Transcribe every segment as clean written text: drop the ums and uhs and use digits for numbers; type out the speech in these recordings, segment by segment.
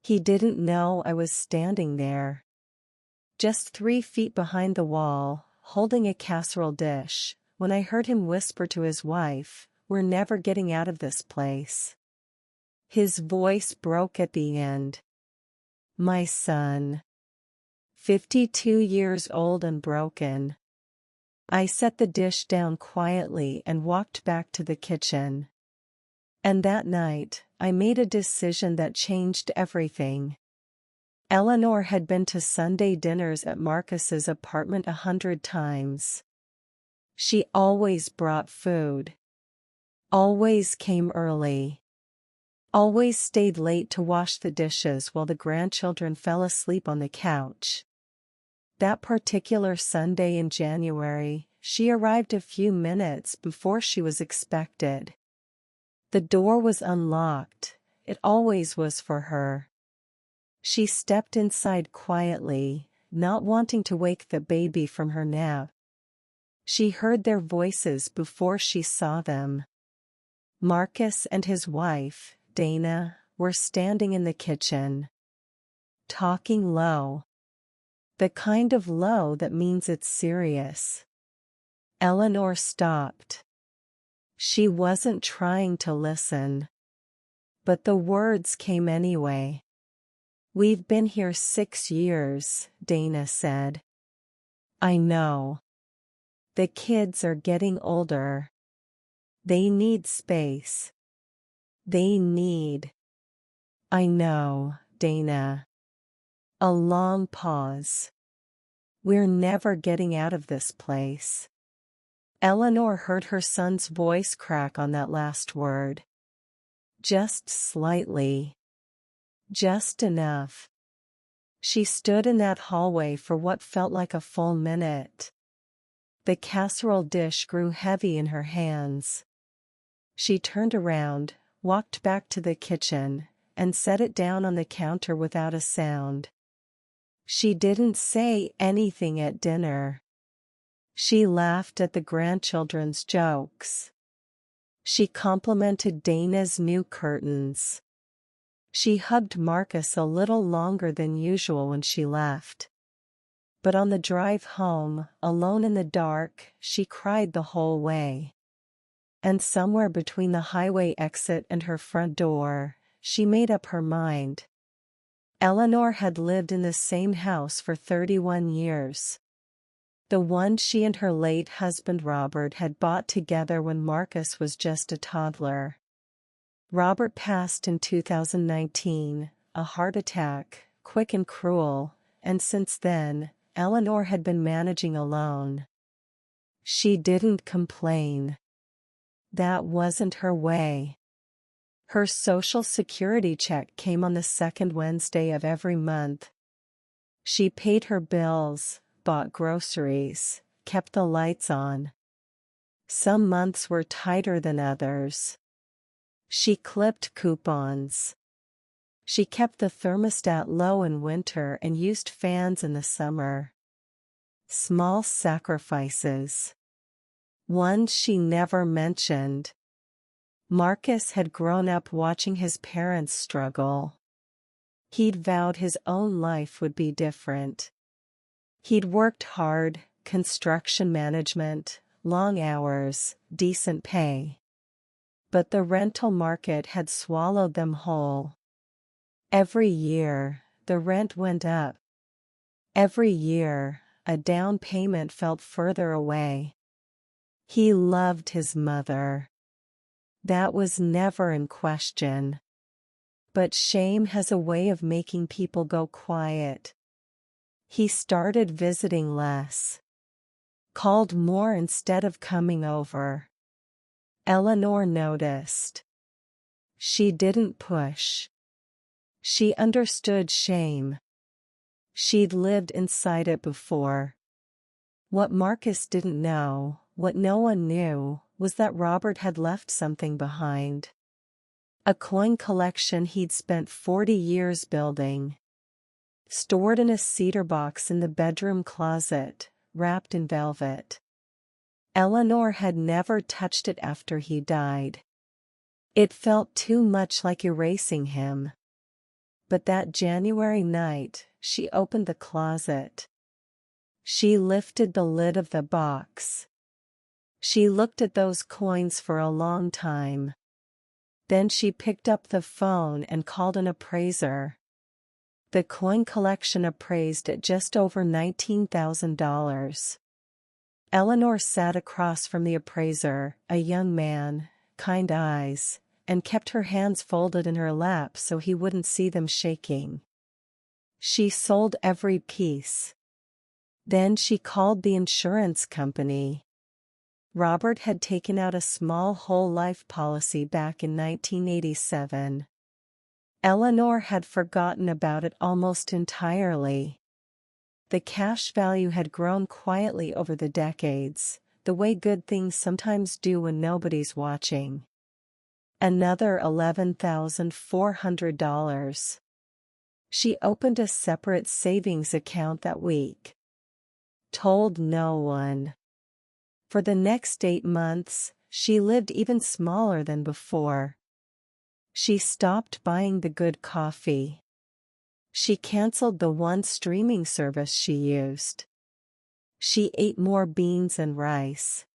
He didn't know I was standing there. Just 3 feet behind the wall, holding a casserole dish, when I heard him whisper to his wife, "We're never getting out of this place." His voice broke at the end. My son. 52 years old and broken. I set the dish down quietly and walked back to the kitchen. And that night, I made a decision that changed everything. Eleanor had been to Sunday dinners at Marcus's apartment 100 times. She always brought food. Always came early. Always stayed late to wash the dishes while the grandchildren fell asleep on the couch. That particular Sunday in January, she arrived a few minutes before she was expected. The door was unlocked. It always was for her. She stepped inside quietly, not wanting to wake the baby from her nap. She heard their voices before she saw them. Marcus and his wife, Dana, were standing in the kitchen. Talking low. The kind of low that means it's serious. Eleanor stopped. She wasn't trying to listen. But the words came anyway. "We've been here 6 years," Dana said. "I know. The kids are getting older. They need space. They need." "I know, Dana." A long pause. "We're never getting out of this place." Eleanor heard her son's voice crack on that last word. Just slightly. Just enough. She stood in that hallway for what felt like a full minute. The casserole dish grew heavy in her hands. She turned around, walked back to the kitchen, and set it down on the counter without a sound. She didn't say anything at dinner. She laughed at the grandchildren's jokes. She complimented Dana's new curtains. She hugged Marcus a little longer than usual when she left. But on the drive home, alone in the dark, she cried the whole way. And somewhere between the highway exit and her front door, she made up her mind. Eleanor had lived in the same house for 31 years. The one she and her late husband Robert had bought together when Marcus was just a toddler. Robert passed in 2019, a heart attack, quick and cruel, and since then, Eleanor had been managing alone. She didn't complain. That wasn't her way. Her Social Security check came on the second Wednesday of every month. She paid her bills, bought groceries, kept the lights on. Some months were tighter than others. She clipped coupons. She kept the thermostat low in winter and used fans in the summer. Small sacrifices. Ones she never mentioned. Marcus had grown up watching his parents struggle. He'd vowed his own life would be different. He'd worked hard, construction management, long hours, decent pay. But the rental market had swallowed them whole. Every year, the rent went up. Every year, a down payment felt further away. He loved his mother. That was never in question. But shame has a way of making people go quiet. He started visiting less. Called more instead of coming over. Eleanor noticed. She didn't push. She understood shame. She'd lived inside it before. What Marcus didn't know, what no one knew, was that Robert had left something behind. A coin collection he'd spent 40 years building. Stored in a cedar box in the bedroom closet, wrapped in velvet. Eleanor had never touched it after he died. It felt too much like erasing him. But that January night, she opened the closet. She lifted the lid of the box. She looked at those coins for a long time. Then she picked up the phone and called an appraiser. The coin collection appraised at just over $19,000. Eleanor sat across from the appraiser, a young man, kind eyes, and kept her hands folded in her lap so he wouldn't see them shaking. She sold every piece. Then she called the insurance company. Robert had taken out a small whole life policy back in 1987. Eleanor had forgotten about it almost entirely. The cash value had grown quietly over the decades, the way good things sometimes do when nobody's watching. Another $11,400. She opened a separate savings account that week. Told no one. For the next 8 months, she lived even smaller than before. She stopped buying the good coffee. She canceled the one streaming service she used. She ate more beans and rice.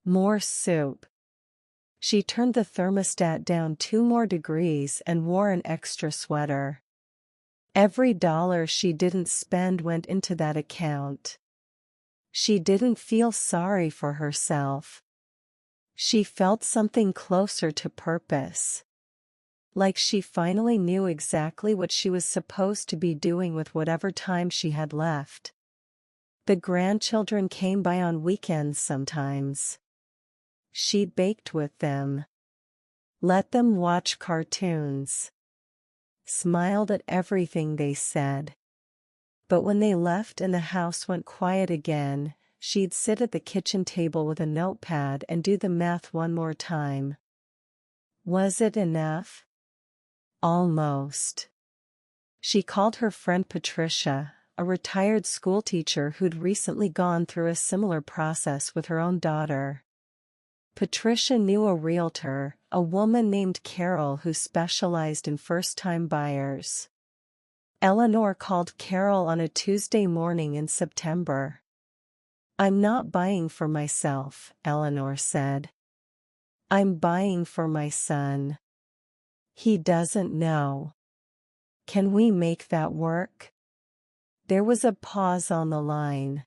More soup. She turned the thermostat down 2 more degrees and wore an extra sweater. Every dollar she didn't spend went into that account. She didn't feel sorry for herself. She felt something closer to purpose. Like she finally knew exactly what she was supposed to be doing with whatever time she had left. The grandchildren came by on weekends sometimes. She baked with them. Let them watch cartoons. Smiled at everything they said. But when they left and the house went quiet again, she'd sit at the kitchen table with a notepad and do the math one more time. Was it enough? Almost. She called her friend Patricia, a retired schoolteacher who'd recently gone through a similar process with her own daughter. Patricia knew a realtor, a woman named Carol who specialized in first-time buyers. Eleanor called Carol on a Tuesday morning in September. "I'm not buying for myself," Eleanor said. "I'm buying for my son. He doesn't know. Can we make that work?" There was a pause on the line.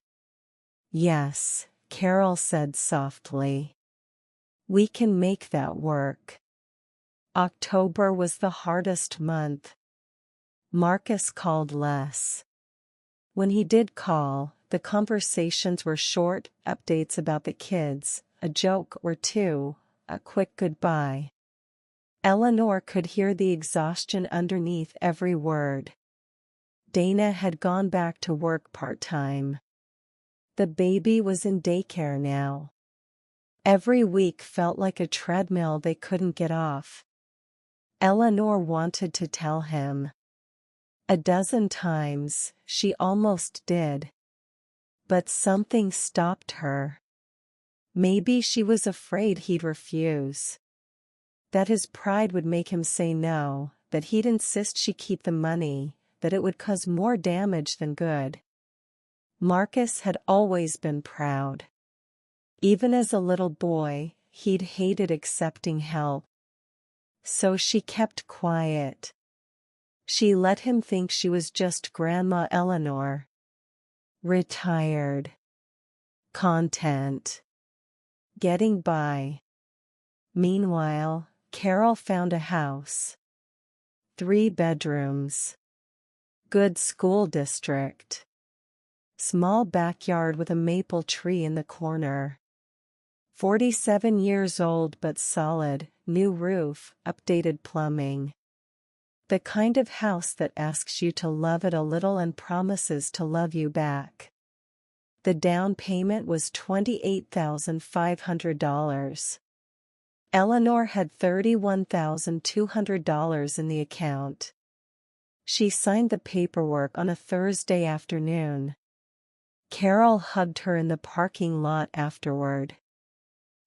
"Yes," Carol said softly. "We can make that work." October was the hardest month. Marcus called less. When he did call, the conversations were short, updates about the kids, a joke or two, a quick goodbye. Eleanor could hear the exhaustion underneath every word. Dana had gone back to work part-time. The baby was in daycare now. Every week felt like a treadmill they couldn't get off. Eleanor wanted to tell him. A dozen times, she almost did. But something stopped her. Maybe she was afraid he'd refuse. That his pride would make him say no, that he'd insist she keep the money, that it would cause more damage than good. Marcus had always been proud. Even as a little boy, he'd hated accepting help. So she kept quiet. She let him think she was just Grandma Eleanor. Retired. Content. Getting by. Meanwhile, Carol found a house. 3 bedrooms. Good school district. Small backyard with a maple tree in the corner. 47 years old but solid, new roof, updated plumbing. The kind of house that asks you to love it a little and promises to love you back. The down payment was $28,500. Eleanor had $31,200 in the account. She signed the paperwork on a Thursday afternoon. Carol hugged her in the parking lot afterward.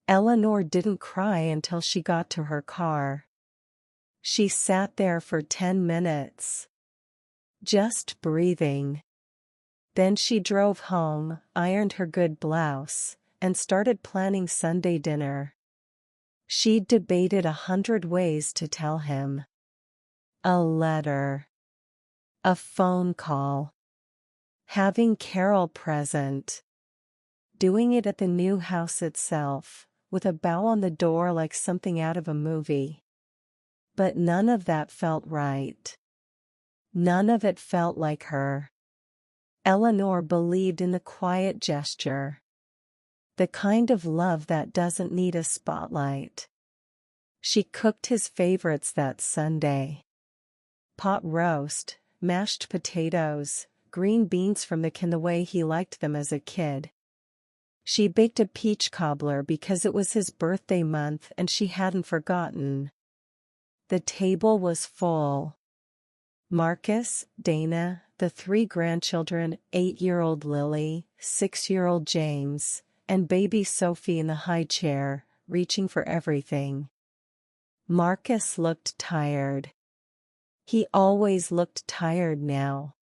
Eleanor didn't cry until she got to her car. She sat there for 10 minutes, just breathing. Then she drove home, ironed her good blouse, and started planning Sunday dinner. She'd debated 100 ways to tell him. A letter. A phone call. Having Carol present. Doing it at the new house itself, with a bow on the door like something out of a movie. But none of that felt right. None of it felt like her. Eleanor believed in the quiet gesture. The kind of love that doesn't need a spotlight. She cooked his favorites that Sunday. Pot roast, mashed potatoes, green beans from the can the way he liked them as a kid. She baked a peach cobbler because it was his birthday month and she hadn't forgotten. The table was full. Marcus, Dana, the 3 grandchildren, 8-year-old Lily, 6-year-old James, and baby Sophie in the high chair, reaching for everything. Marcus looked tired. He always looked tired now.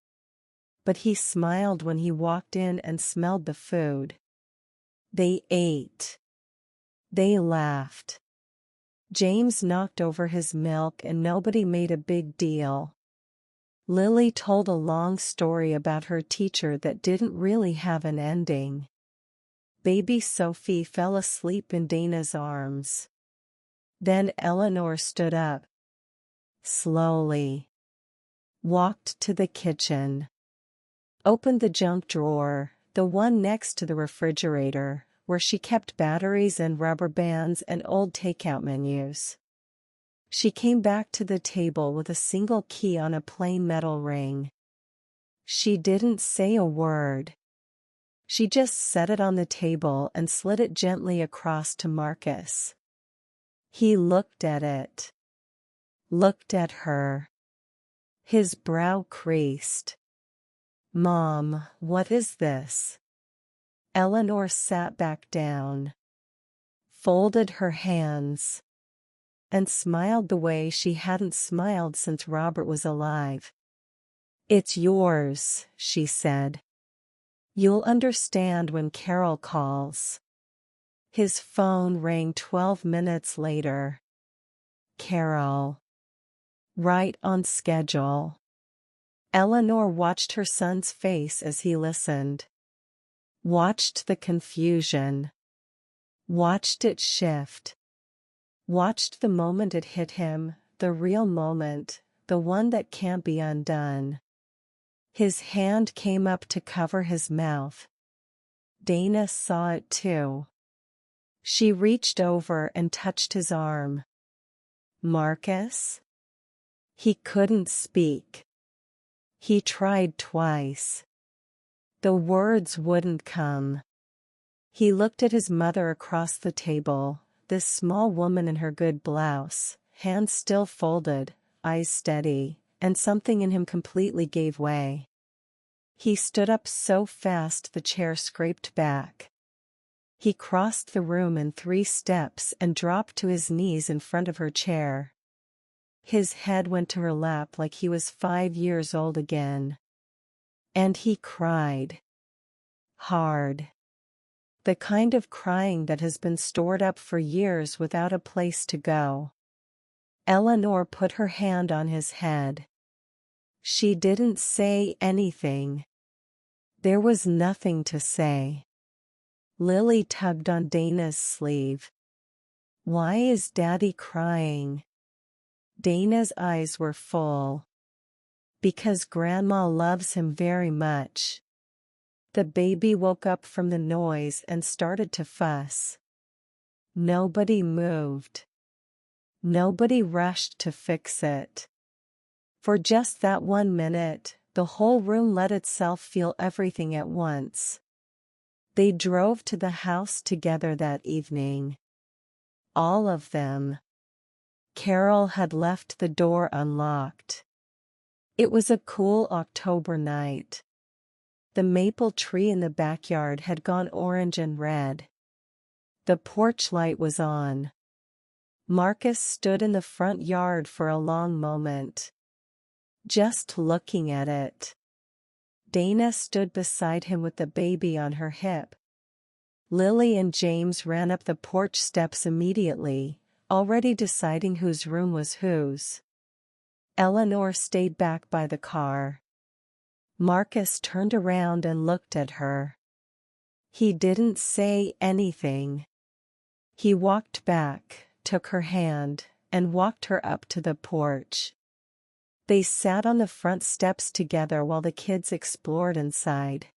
But he smiled when he walked in and smelled the food. They ate. They laughed. James knocked over his milk and nobody made a big deal. Lily told a long story about her teacher that didn't really have an ending. Baby Sophie fell asleep in Dana's arms. Then Eleanor stood up. Slowly. Walked to the kitchen. Opened the junk drawer, the one next to the refrigerator, where she kept batteries and rubber bands and old takeout menus. She came back to the table with a single key on a plain metal ring. She didn't say a word. She just set it on the table and slid it gently across to Marcus. He looked at it. Looked at her. His brow creased. Mom, what is this? Eleanor sat back down. Folded her hands. And smiled the way she hadn't smiled since Robert was alive. It's yours, she said. You'll understand when Carol calls. His phone rang 12 minutes later. Carol. Right on schedule. Eleanor watched her son's face as he listened. Watched the confusion. Watched it shift. Watched the moment it hit him, the real moment, the one that can't be undone. His hand came up to cover his mouth. Dana saw it too. She reached over and touched his arm. Marcus? He couldn't speak. He tried twice. The words wouldn't come. He looked at his mother across the table, this small woman in her good blouse, hands still folded, eyes steady, and something in him completely gave way. He stood up so fast the chair scraped back. He crossed the room in 3 steps and dropped to his knees in front of her chair. His head went to her lap like he was 5 years old again. And he cried. Hard. The kind of crying that has been stored up for years without a place to go. Eleanor put her hand on his head. She didn't say anything. There was nothing to say. Lily tugged on Dana's sleeve. Why is Daddy crying? Dana's eyes were full. Because Grandma loves him very much. The baby woke up from the noise and started to fuss. Nobody moved. Nobody rushed to fix it. For just that 1 minute, the whole room let itself feel everything at once. They drove to the house together that evening. All of them. Carol had left the door unlocked. It was a cool October night. The maple tree in the backyard had gone orange and red. The porch light was on. Marcus stood in the front yard for a long moment, just looking at it. Dana stood beside him with the baby on her hip. Lily and James ran up the porch steps immediately, already deciding whose room was whose. Eleanor stayed back by the car. Marcus turned around and looked at her. He didn't say anything. He walked back, took her hand, and walked her up to the porch. They sat on the front steps together while the kids explored inside.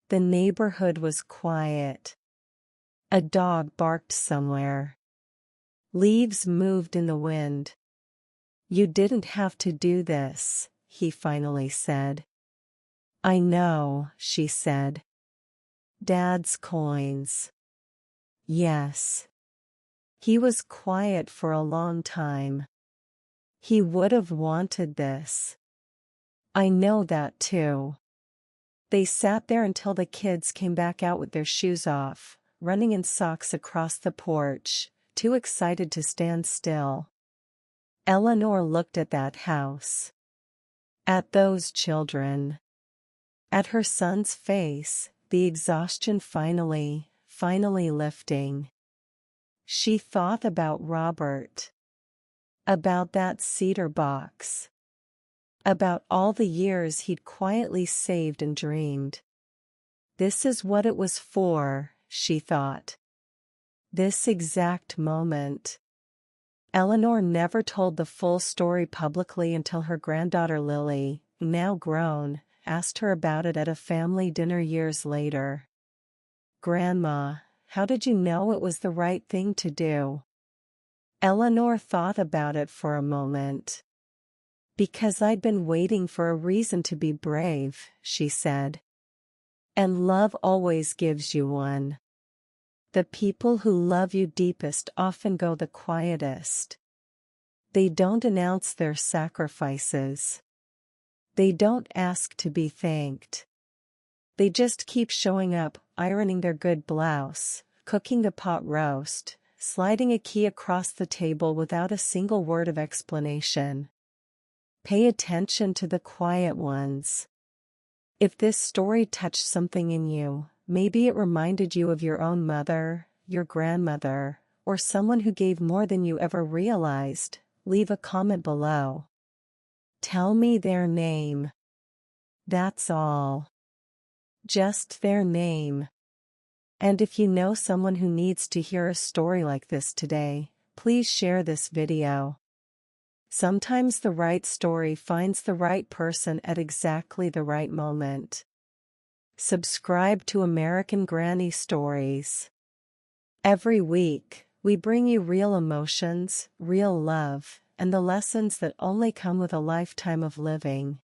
The neighborhood was quiet. A dog barked somewhere. Leaves moved in the wind. "You didn't have to do this," he finally said. "I know," she said. "Dad's coins." Yes. He was quiet for a long time. He would have wanted this. "I know that too." They sat there until the kids came back out with their shoes off, running in socks across the porch, too excited to stand still. Eleanor looked at that house. At those children. At her son's face, the exhaustion finally lifting. She thought about Robert. About that cedar box. About all the years he'd quietly saved and dreamed. This is what it was for, she thought. This exact moment. Eleanor never told the full story publicly until her granddaughter Lily, now grown, asked her about it at a family dinner years later. "Grandma, how did you know it was the right thing to do?" Eleanor thought about it for a moment. "Because I'd been waiting for a reason to be brave," she said. "And love always gives you one. The people who love you deepest often go the quietest. They don't announce their sacrifices. They don't ask to be thanked. They just keep showing up, ironing their good blouse, cooking the pot roast, sliding a key across the table without a single word of explanation. Pay attention to the quiet ones. If this story touched something in you, maybe it reminded you of your own mother, your grandmother, or someone who gave more than you ever realized, leave a comment below. Tell me their name. That's all. Just their name. And if you know someone who needs to hear a story like this today, please share this video. Sometimes the right story finds the right person at exactly the right moment. Subscribe to American Granny Stories. Every week, we bring you real emotions, real love, and the lessons that only come with a lifetime of living.